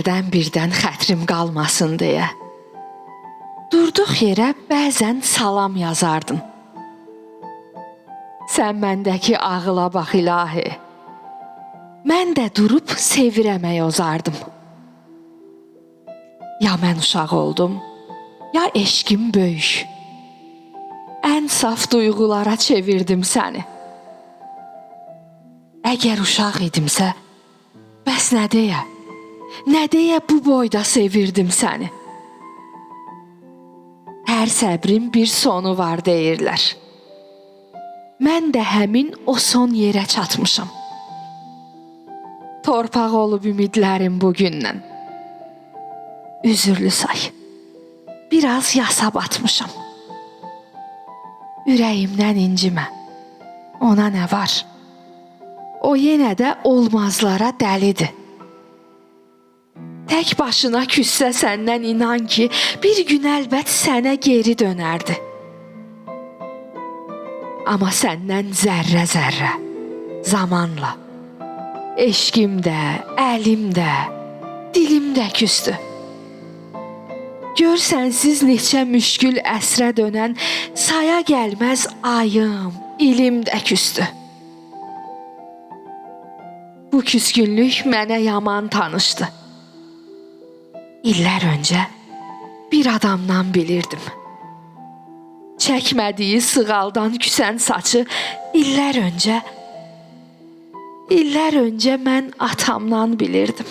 hərdən birdən xətrim qalmasın deyə. Durduq yerə bəzən salam yazardın. Sən məndəki ağıla bax ilahi. Mən də durub sevirəmək ozardım. Ya mən uşaq oldum, ya eşqim böyük. Ən saf duyğulara çevirdim səni. Əgər uşaq idimsə, bəs nə deyə bu boyda sevirdim səni. Hər səbrin bir sonu var deyirlər. Mən də həmin o son yerə çatmışam. Torpaq olub ümidlərim bugündən. Üzürlü say, biraz yasa batmışam. Ürəyimdən incimə, ona nə var? O yenə də olmazlara dəlidir. Tək başına küssə səndən inan ki, bir gün əlbət sənə geri dönərdi. Amma səndən zərrə-zərrə, zamanla, eşqim də, əlim də, dilim də küstü. Gör sənsiz neçə müşkül əsrə dönən, saya gəlməz ayım, ilim də küstü. Bu küskünlük mənə yaman tanışdı. İllər öncə bir adamdan bilirdim. Çəkmədiyi sığaldan küsən saçı illər öncə mən atamdan bilirdim.